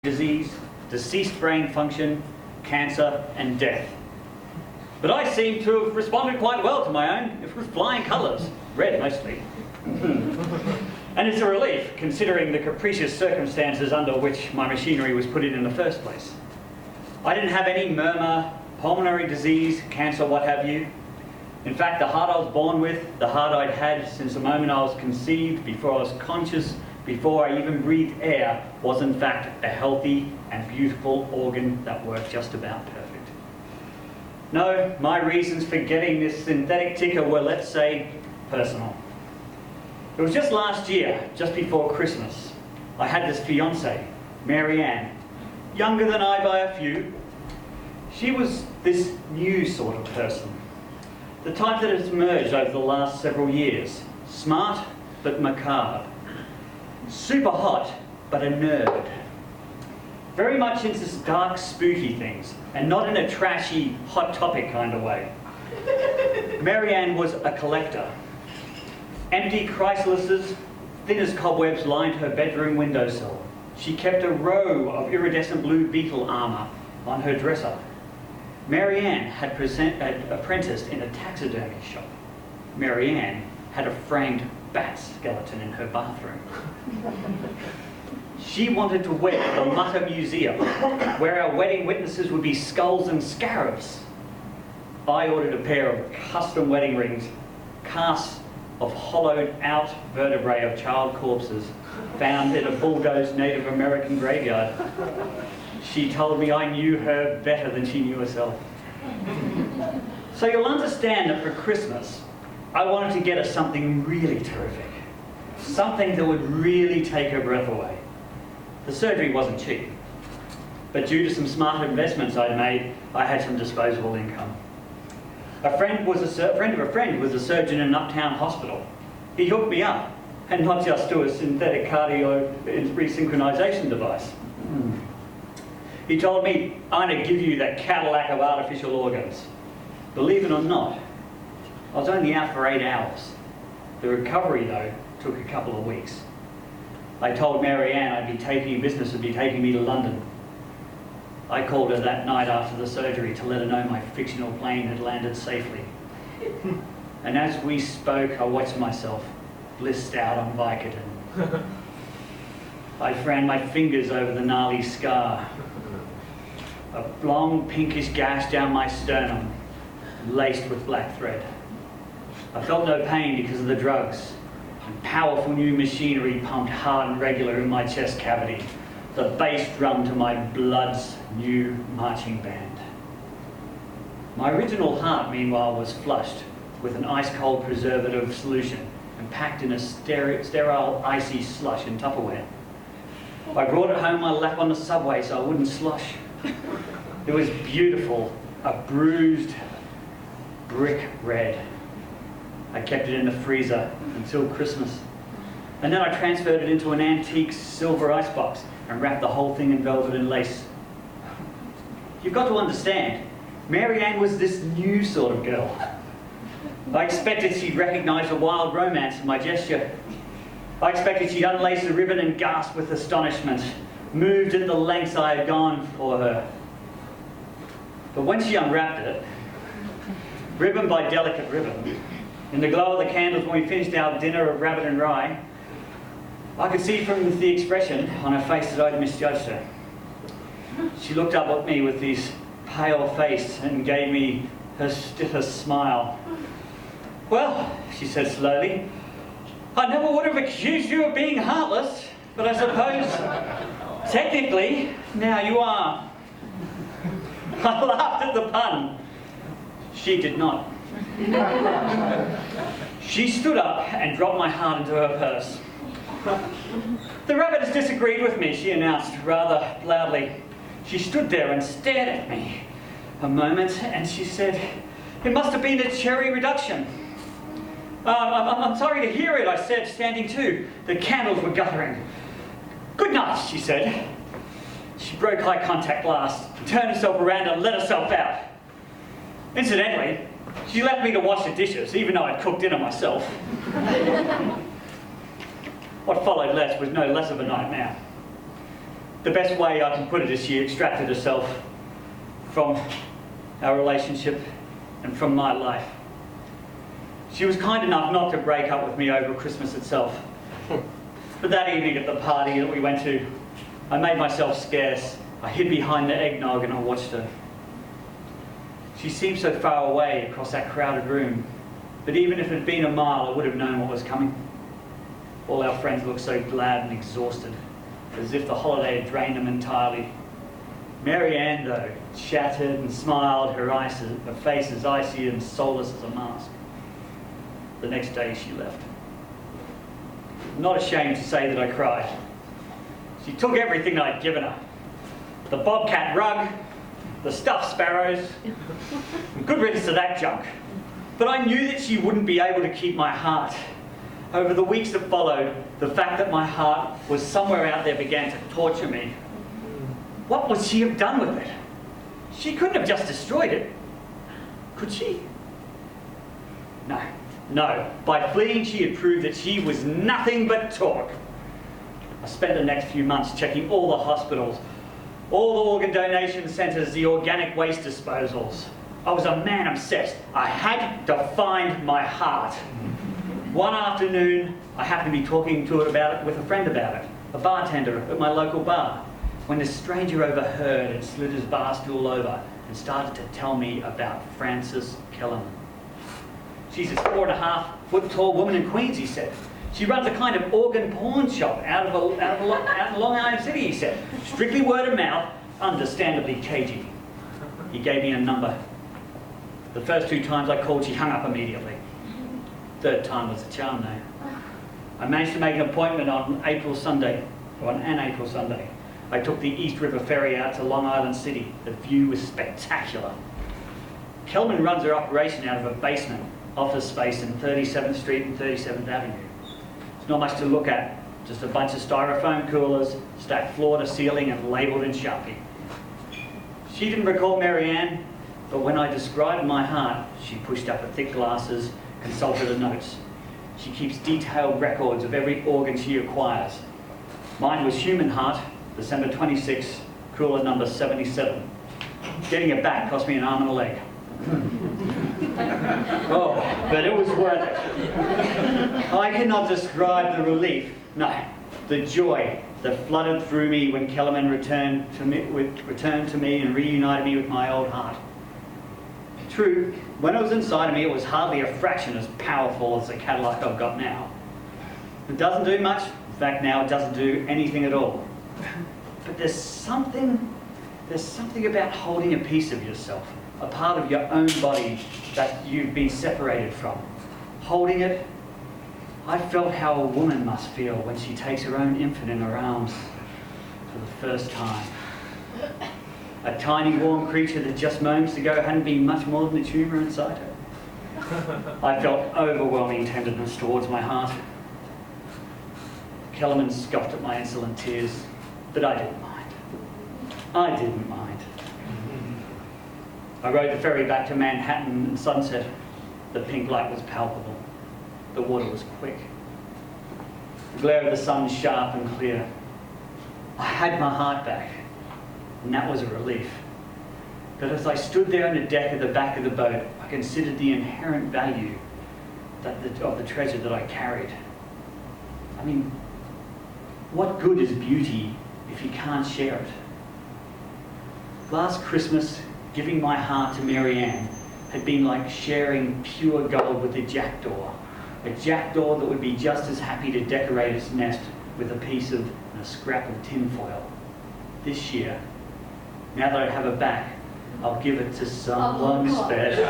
disease, deceased brain function, cancer and death. But I seem to have responded quite well to my own, with flying colours, red mostly. And it's a relief, considering the capricious circumstances under which my machinery was put in the first place. I didn't have any murmur, pulmonary disease, cancer, what have you. In fact, the heart I was born with, the heart I'd had since the moment I was conceived, before I was conscious, before I even breathed air, was in fact a healthy and beautiful organ that worked just about perfect. No, my reasons for getting this synthetic ticker were, let's say, personal. It was just last year, just before Christmas, I had this fiancée, Mary Ann, younger than I by a few. She was this new sort of person, the type that has emerged over the last several years. Smart, but macabre. Super hot, but a nerd. Very much into dark, spooky things, and not in a trashy, hot topic kind of way. Mary Ann was a collector. Empty chrysalises, thin as cobwebs, lined her bedroom windowsill. She kept a row of iridescent blue beetle armour on her dresser. Mary Ann had apprenticed in a taxidermy shop. Mary Ann had a framed bat skeleton in her bathroom. She wanted to wed at the Mutter Museum, where our wedding witnesses would be skulls and scarabs. I ordered a pair of custom wedding rings, casts of hollowed out vertebrae of child corpses found in a bulldozed Native American graveyard. She told me I knew her better than she knew herself. So you'll understand that for Christmas, I wanted to get her something really terrific. Something that would really take her breath away. The surgery wasn't cheap, but due to some smart investments I'd made, I had some disposable income. A friend of a friend was a surgeon in an uptown hospital. He hooked me up, and not just to a synthetic cardio resynchronization device. He told me, I'm going to give you that Cadillac of artificial organs. Believe it or not, I was only out for 8 hours. The recovery, though, took a couple of weeks. I told Mary Ann business would be taking me to London. I called her that night after the surgery to let her know my fictional plane had landed safely. And as we spoke, I watched myself blissed out on Vicodin. I ran my fingers over the gnarly scar. A long pinkish gash down my sternum, laced with black thread. I felt no pain because of the drugs. And powerful new machinery pumped hard and regular in my chest cavity, the bass drum to my blood's new marching band. My original heart, meanwhile, was flushed with an ice-cold preservative solution and packed in a sterile, icy slush in Tupperware. I brought it home my lap on the subway so I wouldn't slosh. It was beautiful, a bruised brick red. I kept it in the freezer until Christmas. And then I transferred it into an antique silver icebox and wrapped the whole thing in velvet and lace. You've got to understand, Mary Ann was this new sort of girl. I expected she'd recognise the wild romance in my gesture. I expected she'd unlace the ribbon and gasp with astonishment, moved at the lengths I had gone for her. But when she unwrapped it, ribbon by delicate ribbon, in the glow of the candles when we finished our dinner of rabbit and rye, I could see from the expression on her face that I'd misjudged her. She looked up at me with this pale face and gave me her stiffest smile. Well, she said slowly, I never would have accused you of being heartless, but I suppose, technically, now you are. I laughed at the pun. She did not. She stood up and dropped my heart into her purse. The rabbit has disagreed with me, she announced rather loudly. She stood there and stared at me a moment and she said, it must have been a cherry reduction. I'm sorry to hear it, I said, standing to. The candles were guttering. Good night, she said. She broke eye contact last, turned herself around and let herself out. Incidentally, she left me to wash the dishes, even though I'd cooked dinner myself. What followed was no less of a nightmare. The best way I can put it is she extracted herself from our relationship and from my life. She was kind enough not to break up with me over Christmas itself. But that evening at the party that we went to, I made myself scarce. I hid behind the eggnog and I watched her. She seemed so far away across that crowded room, but even if it had been a mile, I would have known what was coming. All our friends looked so glad and exhausted, as if the holiday had drained them entirely. Mary Ann, though, chattered and smiled, her face as icy and soulless as a mask. The next day she left. I'm not ashamed to say that I cried. She took everything I'd given her. The bobcat rug, the stuffed sparrows, good riddance to that junk. But I knew that she wouldn't be able to keep my heart. Over the weeks that followed, the fact that my heart was somewhere out there began to torture me. What would she have done with it? She couldn't have just destroyed it. Could she? No. By fleeing, she had proved that she was nothing but talk. I spent the next few months checking all the hospitals, all the organ donation centres, the organic waste disposals. I was a man obsessed. I had to find my heart. One afternoon, I happened to be talking to it about it with a friend about it, a bartender at my local bar, when this stranger overheard and slid his bar stool over and started to tell me about Frances Kellerman. She's a 4.5-foot tall woman in Queens, he said. She runs a kind of organ pawn shop out of Long Island City, he said. Strictly word of mouth, understandably cagey. He gave me a number. The first 2 times I called, she hung up immediately. Third time was a charm, though. I managed to make an appointment on an April Sunday. I took the East River ferry out to Long Island City. The view was spectacular. Kelman runs her operation out of a basement office space in 37th Street and 37th Avenue. There's not much to look at, just a bunch of styrofoam coolers stacked floor to ceiling and labelled in Sharpie. She didn't recall Mary Ann, but when I described my heart, she pushed up her thick glasses, consulted her notes. She keeps detailed records of every organ she acquires. Mine was human heart, December 26, cooler number 77. Getting it back cost me an arm and a leg. Oh, but it was worth it. I cannot describe the relief, no, the joy that flooded through me when Kellerman returned to me and reunited me with my old heart. True, when it was inside of me, it was hardly a fraction as powerful as the Cadillac I've got now. It doesn't do much. In fact, now it doesn't do anything at all. But there's something about holding a piece of yourself, a part of your own body that you've been separated from. Holding it, I felt how a woman must feel when she takes her own infant in her arms for the first time. A tiny warm creature that just moments ago hadn't been much more than a tumour inside her. I felt overwhelming tenderness towards my heart. Kellerman scoffed at my insolent tears, but I didn't mind. I rode the ferry back to Manhattan and sunset. The pink light was palpable. The water was quick. The glare of the sun sharp and clear. I had my heart back, and that was a relief. But as I stood there on the deck at the back of the boat, I considered the inherent value of the treasure that I carried. I mean, what good is beauty if you can't share it? Last Christmas, giving my heart to Mary Ann had been like sharing pure gold with a jackdaw that would be just as happy to decorate its nest with a piece of a scrap of tinfoil. This year, now that I have her back, I'll give it to someone special.